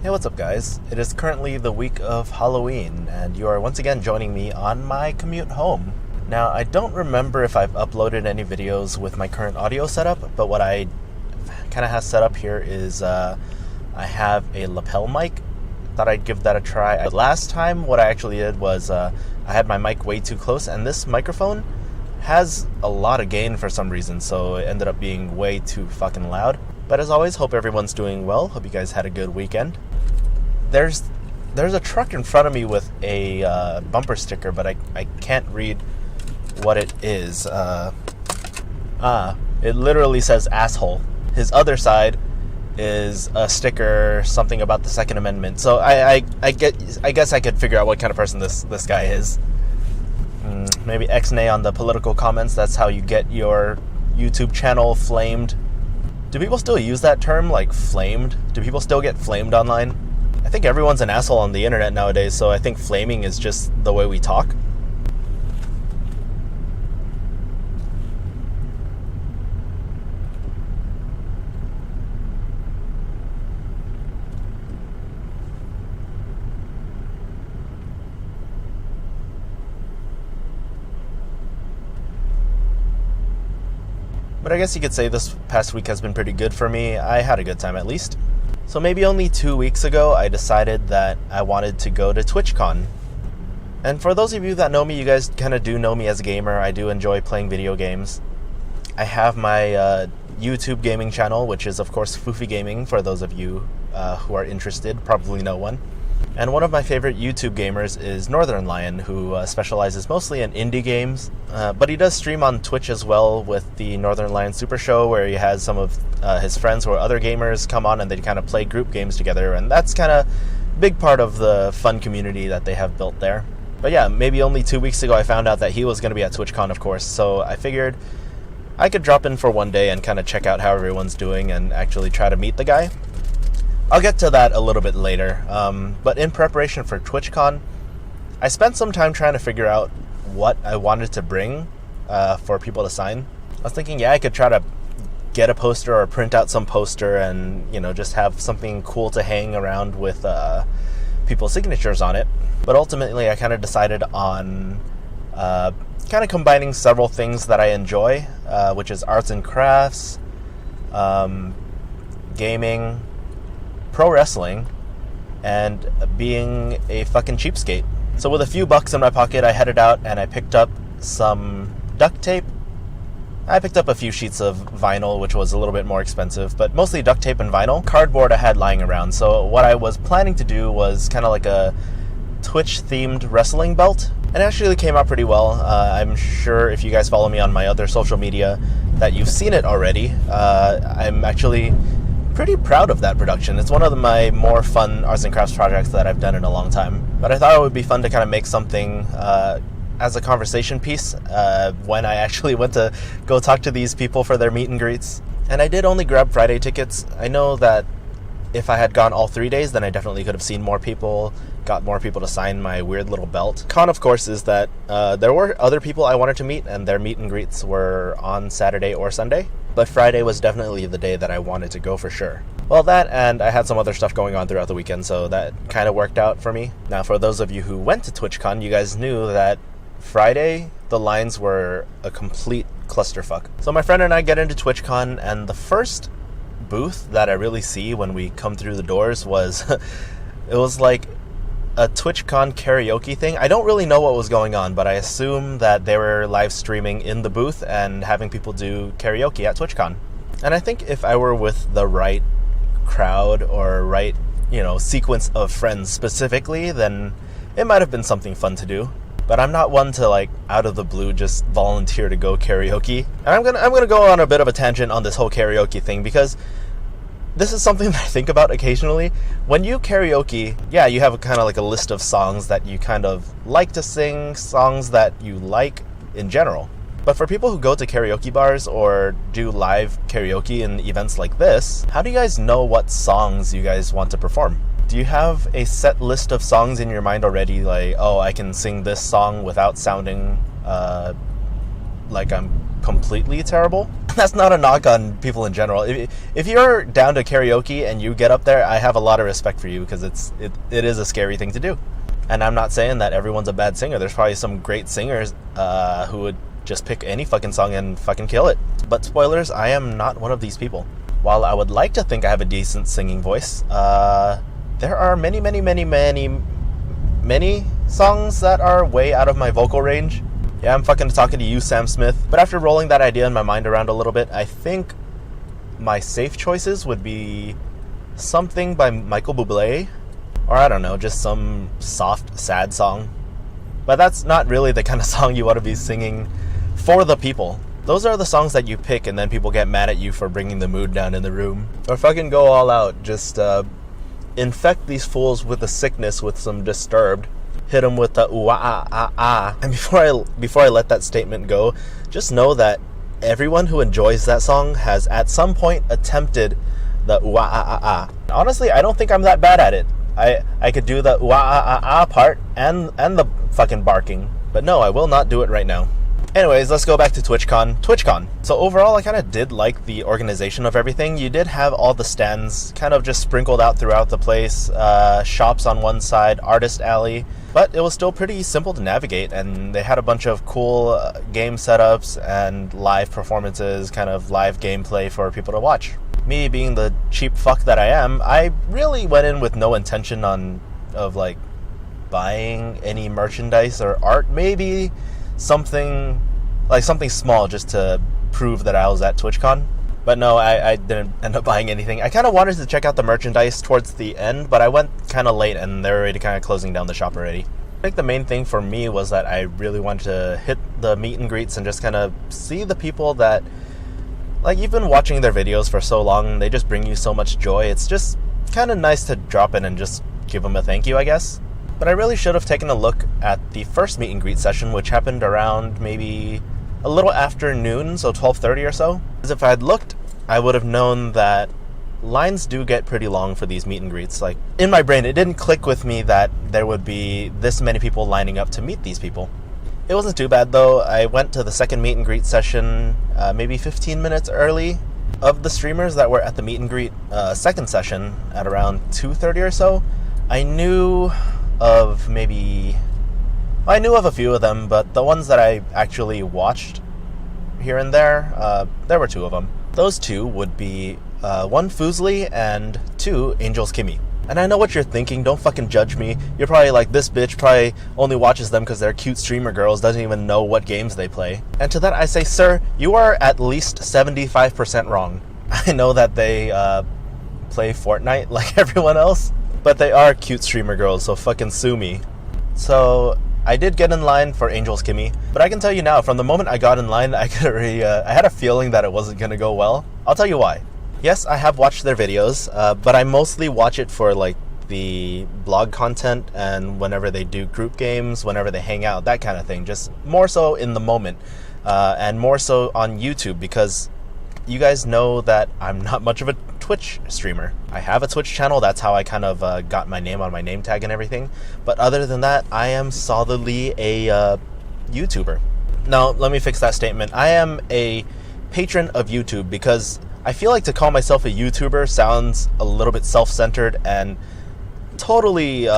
Hey, what's up guys? It is currently the week of Halloween, and you are once again joining me on my commute home. Now, I don't remember if I've uploaded any videos with my current audio setup, but what I kind of have set up here is I have a lapel mic. Thought I'd give that a try. But last time what I actually did was I had my mic way too close, and this microphone has a lot of gain for some reason, so it ended up being way too fucking loud. But as always, hope everyone's doing well. Hope you guys had a good weekend. There's a truck in front of me with a bumper sticker, but I can't read what it is. It literally says asshole. His other side is a sticker, something about the Second Amendment. So I guess I could figure out what kind of person this guy is. Maybe X-nay on the political comments. That's how you get your YouTube channel flamed. Do people still use that term, like flamed? Do people still get flamed online? I think everyone's an asshole on the internet nowadays, so I think flaming is just the way we talk. But I guess you could say this past week has been pretty good for me. I had a good time at least. So maybe only 2 weeks ago, I decided that I wanted to go to Twitchcon. And for those of you that know me, you guys kind of do know me as a gamer. I do enjoy playing video games. I have my YouTube gaming channel, which is of course Foofy Gaming, for those of you who are interested, probably no one. And one of my favorite YouTube gamers is Northern Lion, who specializes mostly in indie games. But he does stream on Twitch as well with the Northern Lion Super Show, where he has some of his friends who are other gamers come on and they kind of play group games together. And that's kind of a big part of the fun community that they have built there. But yeah, maybe only 2 weeks ago I found out that he was going to be at TwitchCon, of course. So I figured I could drop in for one day and kind of check out how everyone's doing and actually try to meet the guy. I'll get to that a little bit later, but in preparation for TwitchCon, I spent some time trying to figure out what I wanted to bring for people to sign. I was thinking, yeah, I could try to get a poster or print out some poster and, you know, just have something cool to hang around with people's signatures on it. But ultimately, I kind of decided on kind of combining several things that I enjoy, which is arts and crafts, gaming, pro wrestling, and being a fucking cheapskate. So with a few bucks in my pocket, I headed out and I picked up some duct tape. I picked up a few sheets of vinyl, which was a little bit more expensive, but mostly duct tape and vinyl. Cardboard I had lying around. So what I was planning to do was kind of like a Twitch-themed wrestling belt, and it actually came out pretty well. I'm sure if you guys follow me on my other social media that you've seen it already. I'm actually pretty proud of that production. It's one of my more fun arts and crafts projects that I've done in a long time. But I thought it would be fun to kind of make something as a conversation piece when I actually went to go talk to these people for their meet and greets. And I did only grab Friday tickets. I know that if I had gone all 3 days, then I definitely could have seen more people, got more people to sign my weird little belt. Con, of course, is that there were other people I wanted to meet, and their meet and greets were on Saturday or Sunday. But Friday was definitely the day that I wanted to go for sure. Well, that, and I had some other stuff going on throughout the weekend, so that kind of worked out for me. Now, for those of you who went to TwitchCon, you guys knew that Friday, the lines were a complete clusterfuck. So my friend and I get into TwitchCon, and the first booth that I really see when we come through the doors was, it was like a TwitchCon karaoke thing. I don't really know what was going on, but I assume that they were live streaming in the booth and having people do karaoke at TwitchCon. And I think if I were with the right crowd or right, sequence of friends specifically, then it might have been something fun to do. But I'm not one to, like, out of the blue just volunteer to go karaoke. And I'm gonna go on a bit of a tangent on this whole karaoke thing, because this is something that I think about occasionally. When you karaoke, yeah, you have kind of like a list of songs that you kind of like to sing, songs that you like in general. But for people who go to karaoke bars or do live karaoke in events like this, how do you guys know what songs you guys want to perform? Do you have a set list of songs in your mind already? Like, oh, I can sing this song without sounding like I'm completely terrible. That's not a knock on people in general. If you're down to karaoke and you get up there, I have a lot of respect for you, because it is a scary thing to do. And I'm not saying that everyone's a bad singer. There's probably some great singers who would just pick any fucking song and fucking kill it. But spoilers, I am not one of these people. While I would like to think I have a decent singing voice, there are many songs that are way out of my vocal range. Yeah, I'm fucking talking to you, Sam Smith. But after rolling that idea in my mind around a little bit, I think my safe choices would be something by Michael Bublé, or I don't know, just some soft, sad song. But that's not really the kind of song you want to be singing for the people. Those are the songs that you pick and then people get mad at you for bringing the mood down in the room. Or fucking go all out, just infect these fools with a sickness with some Disturbed. Hit them with the ooh-ah-ah-ah. And before I let that statement go, just know that everyone who enjoys that song has at some point attempted the ooh-ah-ah-ah. Honestly, I don't think I'm that bad at it. I could do the ooh-ah-ah-ah part and the fucking barking. But no, I will not do it right now. Anyways, let's go back to Twitchcon. Twitchcon. So overall, I kind of did like the organization of everything. You did have all the stands kind of just sprinkled out throughout the place. Shops on one side, artist alley. But it was still pretty simple to navigate, and they had a bunch of cool game setups and live performances, kind of live gameplay for people to watch. Me being the cheap fuck that I am, I really went in with no intention of like buying any merchandise or art. Maybe something small just to prove that I was at TwitchCon. But no, I didn't end up buying anything. I kind of wanted to check out the merchandise towards the end, but I went kind of late and they're already kind of closing down the shop already. I think the main thing for me was that I really wanted to hit the meet and greets and just kind of see the people that, like, you've been watching their videos for so long, they just bring you so much joy. It's just kind of nice to drop in and just give them a thank you, I guess. But I really should have taken a look at the first meet and greet session, which happened around maybe a little after noon, so 12:30 or so. Because if I had looked, I would have known that lines do get pretty long for these meet and greets. Like, in my brain, it didn't click with me that there would be this many people lining up to meet these people. It wasn't too bad, though. I went to the second meet and greet session maybe 15 minutes early. Of the streamers that were at the meet and greet second session at around 2:30 or so, I knew of a few of them, but the ones that I actually watched here and there were two of them. Those two would be one Fuslie and two Angels Kimmy. And I know what you're thinking, don't fucking judge me. You're probably like, this bitch probably only watches them because they're cute streamer girls, doesn't even know what games they play. And to that I say, sir, you are at least 75% wrong. I know that they play Fortnite like everyone else, but they are cute streamer girls, so fucking sue me. So I did get in line for Angels Kimmy, but I can tell you now, from the moment I got in line, I had a feeling that it wasn't going to go well. I'll tell you why. Yes, I have watched their videos, but I mostly watch it for like the blog content and whenever they do group games, whenever they hang out, that kind of thing. Just more so in the moment, and more so on YouTube, because you guys know that I'm not much of a Twitch streamer. I have a Twitch channel, that's how I kind of got my name on my name tag and everything. But other than that, I am solidly a YouTuber. Now, let me fix that statement. I am a patron of YouTube, because I feel like to call myself a YouTuber sounds a little bit self-centered and totally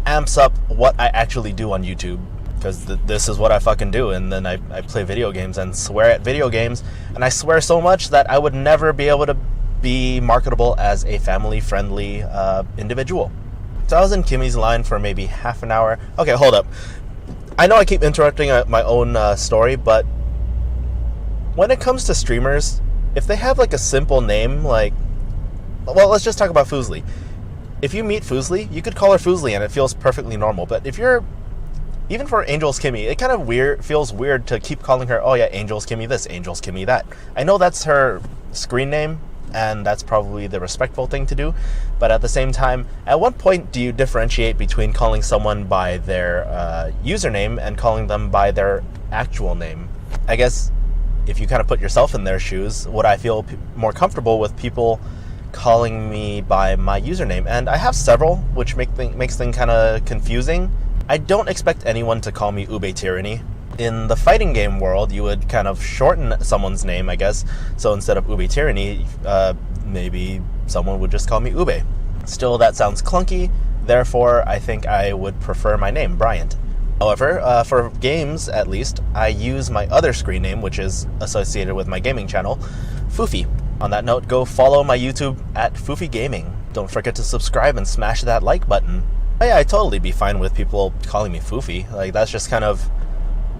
amps up what I actually do on YouTube. Because this is what I fucking do, and then I play video games and swear at video games, and I swear so much that I would never be able to be marketable as a family-friendly individual. So I was in Kimmy's line for maybe half an hour. Okay, hold up. I know I keep interrupting my own story, but when it comes to streamers, if they have like a simple name, like, well, let's just talk about Fuslie. If you meet Fuslie, you could call her Fuslie and it feels perfectly normal, but if you're even for Angels Kimmy, it kind of feels weird to keep calling her, oh yeah, Angels Kimmy this, Angels Kimmy that. I know that's her screen name, and that's probably the respectful thing to do, but at the same time, at what point do you differentiate between calling someone by their username and calling them by their actual name? I guess if you kind of put yourself in their shoes, would I feel more comfortable with people calling me by my username? And I have several, which makes things kind of confusing. I don't expect anyone to call me Ube Tyranny. In the fighting game world, you would kind of shorten someone's name, I guess. So instead of Ube Tyranny, maybe someone would just call me Ube. Still, that sounds clunky. Therefore, I think I would prefer my name, Bryant. However, for games, at least, I use my other screen name, which is associated with my gaming channel, Foofy. On that note, go follow my YouTube at Foofy Gaming. Don't forget to subscribe and smash that like button. Oh yeah, I'd totally be fine with people calling me Foofy. Like, that's just kind of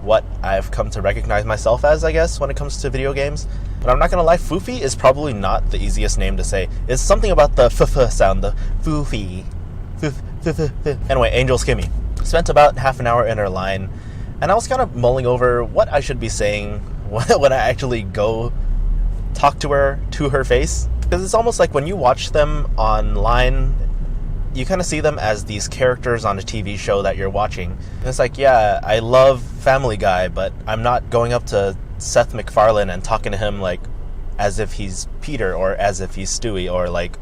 what I've come to recognize myself as, I guess, when it comes to video games. But I'm not gonna lie, Foofy is probably not the easiest name to say. It's something about the f sound, the Foofy. Anyway, Angel Skimmy. Spent about half an hour in her line, and I was kind of mulling over what I should be saying when I actually go talk to her face. Because it's almost like when you watch them online, you kind of see them as these characters on a TV show that you're watching. And it's like, yeah, I love Family Guy, but I'm not going up to Seth MacFarlane and talking to him like as if he's Peter or as if he's Stewie, or like,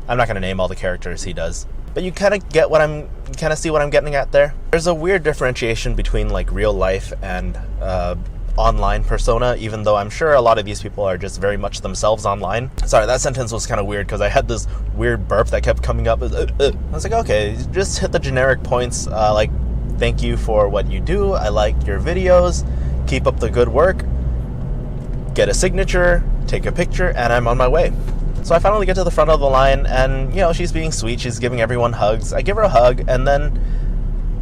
I'm not going to name all the characters he does. But you kind of see what I'm getting at there. There's a weird differentiation between like real life and online persona, even though I'm sure a lot of these people are just very much themselves online. Sorry, that sentence was kind of weird because I had this weird burp that kept coming up. I was like, okay, just hit the generic points, like, thank you for what you do, I like your videos, keep up the good work, get a signature, take a picture, and I'm on my way. So I finally get to the front of the line, and, you know, she's being sweet, she's giving everyone hugs. I give her a hug, and then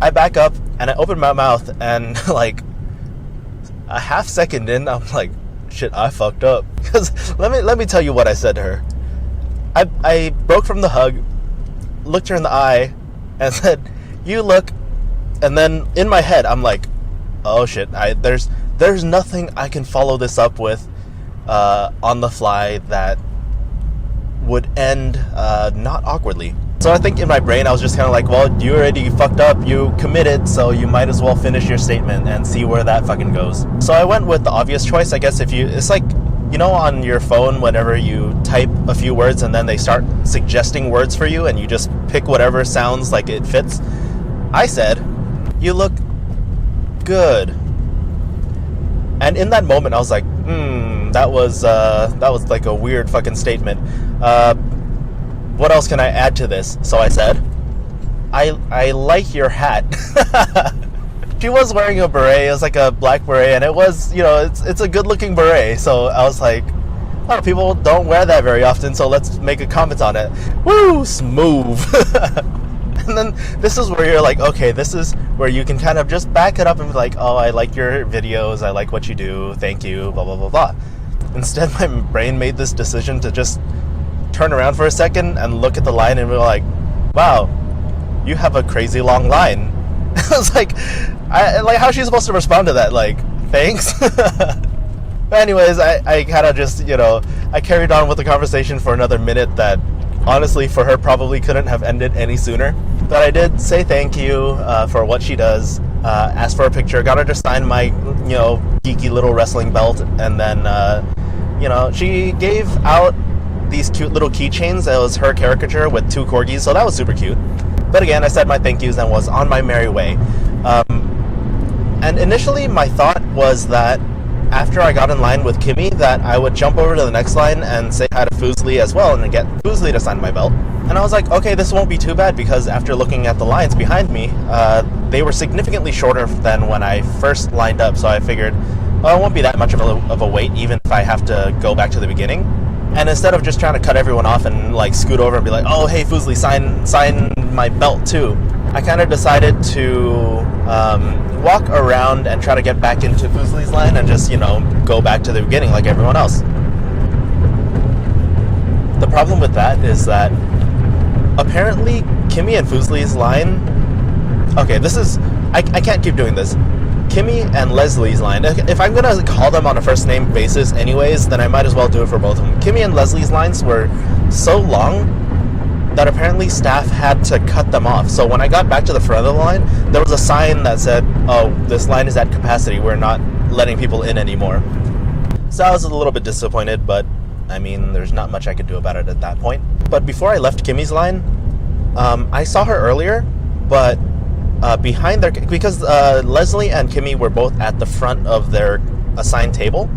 I back up, and I open my mouth, and, like, a half second in, I'm like, shit, I fucked up. Because let me tell you what I said to her. I broke from the hug, looked her in the eye, and said, you look, and then in my head, I'm like, oh shit, there's nothing I can follow this up with on the fly that would end not awkwardly. So I think in my brain I was just kind of like, well, you already fucked up, you committed, so you might as well finish your statement and see where that fucking goes. So I went with the obvious choice, I guess. It's like, you know, on your phone whenever you type a few words and then they start suggesting words for you and you just pick whatever sounds like it fits. I said, you look good. And in that moment I was like, that was like a weird fucking statement. What else can I add to this? So I said, I like your hat. She was wearing a beret. It was like a black beret, and it was, you know, it's a good looking beret. So I was like, a lot of people don't wear that very often, so let's make a comment on it. Woo, smooth. And then this is where you're like, okay, this is where you can kind of just back it up and be like, oh, I like your videos, I like what you do, thank you, blah, blah, blah, blah. Instead, my brain made this decision to just turn around for a second and look at the line and be like, wow, you have a crazy long line. I was like, how's she supposed to respond to that? Like, thanks? But anyways, I kind of just, you know, I carried on with the conversation for another minute that honestly for her probably couldn't have ended any sooner. But I did say thank you for what she does, asked for a picture, got her to sign my, you know, geeky little wrestling belt, and then, you know, she gave out these cute little keychains. It was her caricature with 2 corgis, so that was super cute. But again, I said my thank yous and was on my merry way. And initially my thought was that after I got in line with Kimmy, that I would jump over to the next line and say hi to Foozly as well and get Foozly to sign my belt. And I was like, okay, this won't be too bad, because after looking at the lines behind me, they were significantly shorter than when I first lined up, so I figured, oh, it won't be that much of a wait, even if I have to go back to the beginning. And instead of just trying to cut everyone off and like scoot over and be like, oh, hey, Foozly, sign my belt too, I kind of decided to walk around and try to get back into Foozly's line and just, you know, go back to the beginning like everyone else. The problem with that is that apparently Kimmy and Foozly's line, okay, this is, I can't keep doing this. Kimmy and Leslie's line, if I'm going to call them on a first name basis anyways, then I might as well do it for both of them. Kimmy and Leslie's lines were so long that apparently staff had to cut them off. So when I got back to the front of the line, there was a sign that said, oh, this line is at capacity, we're not letting people in anymore. So I was a little bit disappointed, but I mean, there's not much I could do about it at that point. But before I left Kimmy's line, I saw her earlier, but behind their, because Leslie and Kimmy were both at the front of their assigned table,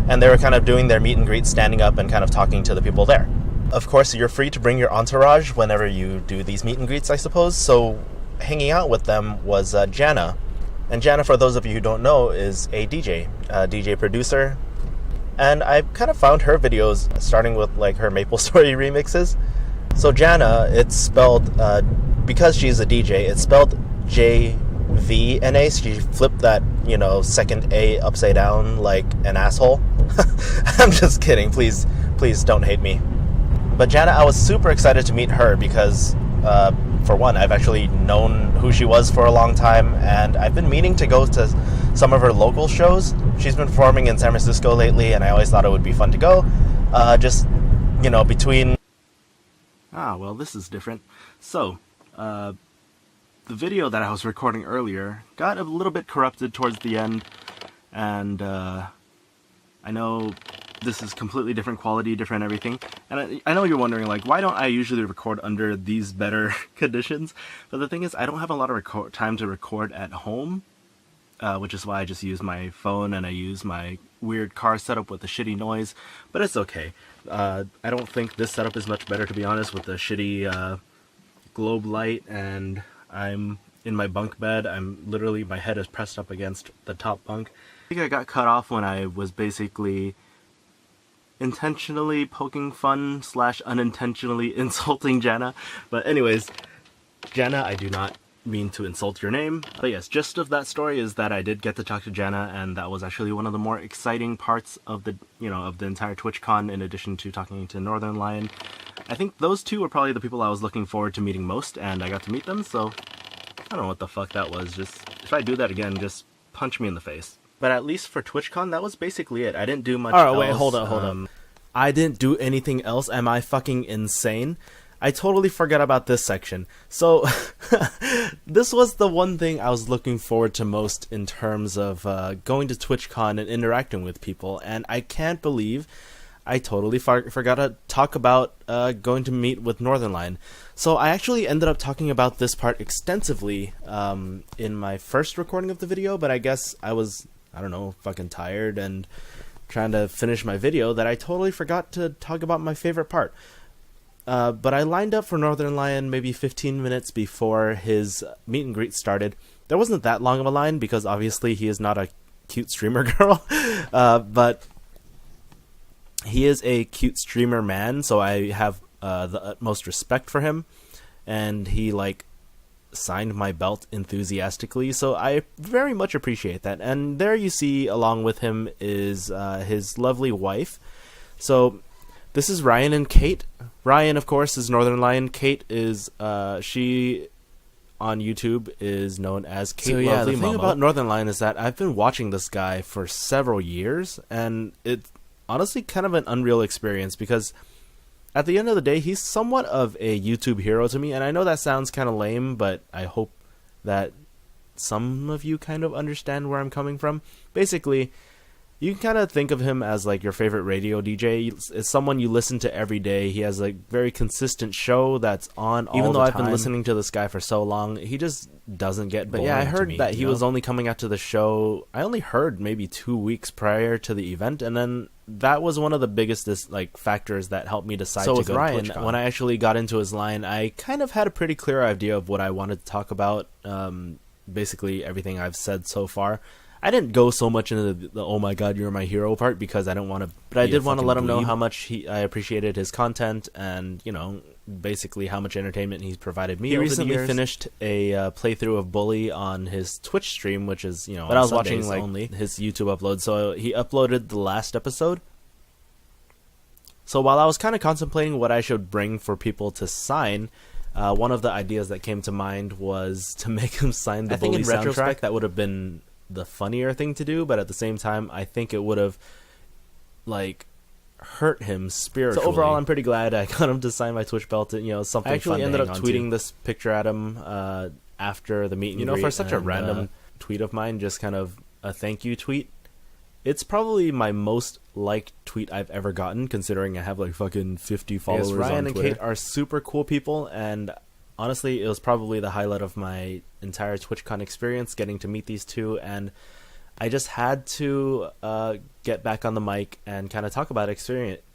and they were kind of doing their meet and greet, standing up and kind of talking to the people there. Of course, you're free to bring your entourage whenever you do these meet and greets, I suppose. So hanging out with them was Jana. And Jana, for those of you who don't know, is a DJ, DJ producer. And I kind of found her videos, starting with like her Maple Story remixes. So Jana, it's spelled, because she's a DJ, it's spelled J-V-N-A. She flipped that, you know, second A upside down like an asshole. I'm just kidding. Please don't hate me. But Jana, I was super excited to meet her because, for one, I've actually known who she was for a long time, and I've been meaning to go to some of her local shows. She's been performing in San Francisco lately, and I always thought it would be fun to go. Just, you know, between... well, this is different. So, the video that I was recording earlier got a little bit corrupted towards the end, and I know this is completely different quality, different everything, and I know you're wondering, like, why don't I usually record under these better conditions? But the thing is, I don't have a lot of time to record at home, which is why I just use my phone, and I use my weird car setup with the shitty noise, but it's okay. I don't think this setup is much better, to be honest, with the shitty globe light, and I'm in my bunk bed. I'm literally, my head is pressed up against the top bunk. I think I got cut off when I was basically intentionally poking fun / unintentionally insulting Jana. But anyways, Jana, I do not mean to insult your name. But yes, gist of that story is that I did get to talk to Jana, and that was actually one of the more exciting parts of the, you know, of the entire TwitchCon, in addition to talking to Northern Lion. I think those two were probably the people I was looking forward to meeting most, and I got to meet them, so I don't know what the fuck that was. Just, if I do that again, just punch me in the face. But at least for TwitchCon, that was basically it. I didn't do much else. Alright, wait, hold on. I didn't do anything else? Am I fucking insane? I totally forgot about this section. So, this was the one thing I was looking forward to most in terms of going to TwitchCon and interacting with people, and I can't believe I totally forgot to talk about going to meet with Northern Lion. So I actually ended up talking about this part extensively in my first recording of the video, but I guess I was, I don't know, fucking tired and trying to finish my video that I totally forgot to talk about my favorite part. But I lined up for Northern Lion maybe 15 minutes before his meet and greet started. There wasn't that long of a line because obviously he is not a cute streamer girl, but he is a cute streamer man, so I have the utmost respect for him, and he like signed my belt enthusiastically, so I very much appreciate that. And there you see, along with him, is his lovely wife. So this is Ryan and Kate. Ryan, of course, is Northern Lion. Kate is, she on YouTube is known as Kate Lovely. Yeah, the thing about Northern Lion is that I've been watching this guy for several years, and it's honestly kind of an unreal experience because at the end of the day, he's somewhat of a YouTube hero to me, and I know that sounds kind of lame, but I hope that some of you kind of understand where I'm coming from. Basically, you can kind of think of him as like your favorite radio DJ. It's someone you listen to every day. He has a very consistent show that's on all the time. Even though I've been listening to this guy for so long, he just doesn't get boring. But yeah, I heard that he was only coming out to the show. I only heard maybe 2 weeks prior to the event, and then that was one of the biggest factors that helped me decide to go to Ryan. TwitchCon. When I actually got into his line, I kind of had a pretty clear idea of what I wanted to talk about. Basically everything I've said so far. I didn't go so much into the "oh my god, you're my hero" part because I didn't want to. But I did want to let him know how much I appreciated his content, and you know, basically how much entertainment he's provided me. He recently finished a playthrough of Bully on his Twitch stream, which is, you know, but I was watching like only his YouTube upload. So he uploaded the last episode. So while I was kind of contemplating what I should bring for people to sign, one of the ideas that came to mind was to make him sign the Bully soundtrack. I think in retrospect that would have been the funnier thing to do, but at the same time I think it would have like hurt him spiritually. So overall, I'm pretty glad I got him to sign my Twitch belt. You know, something I actually ended up tweeting this picture at him after the meet and greet. You know, for such a random tweet of mine, just kind of a thank you tweet. It's probably my most liked tweet I've ever gotten, considering I have like fucking 50 followers on Twitter. Ryan and Kate are super cool people, and honestly, it was probably the highlight of my entire TwitchCon experience, getting to meet these two, and I just had to get back on the mic and kind of talk about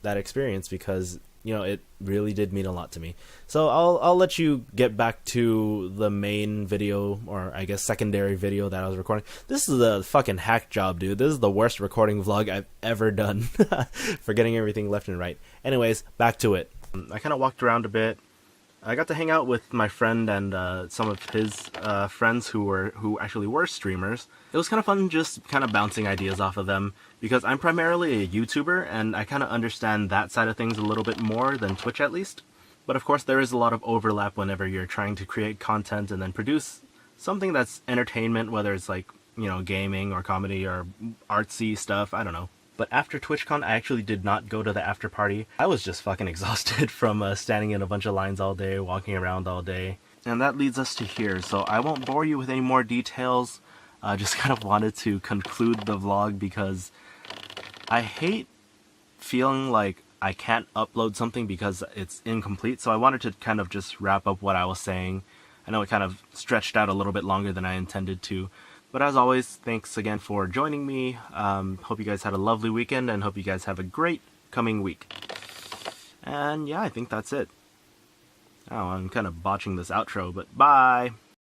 that experience because, you know, it really did mean a lot to me. So I'll let you get back to the main video, or I guess secondary video that I was recording. This is a fucking hack job, dude. This is the worst recording vlog I've ever done. Forgetting everything left and right. Anyways, back to it. I kind of walked around a bit. I got to hang out with my friend and some of his friends who actually were streamers. It was kind of fun just kind of bouncing ideas off of them, because I'm primarily a YouTuber and I kind of understand that side of things a little bit more than Twitch at least. But of course there is a lot of overlap whenever you're trying to create content and then produce something that's entertainment, whether it's like, you know, gaming or comedy or artsy stuff, I don't know. But after TwitchCon, I actually did not go to the after party. I was just fucking exhausted from standing in a bunch of lines all day, walking around all day. And that leads us to here, so I won't bore you with any more details. Just kind of wanted to conclude the vlog because I hate feeling like I can't upload something because it's incomplete, so I wanted to kind of just wrap up what I was saying. I know it kind of stretched out a little bit longer than I intended to. But as always, thanks again for joining me. Hope you guys had a lovely weekend and hope you guys have a great coming week. And yeah, I think that's it. Oh, I'm kind of botching this outro, but bye!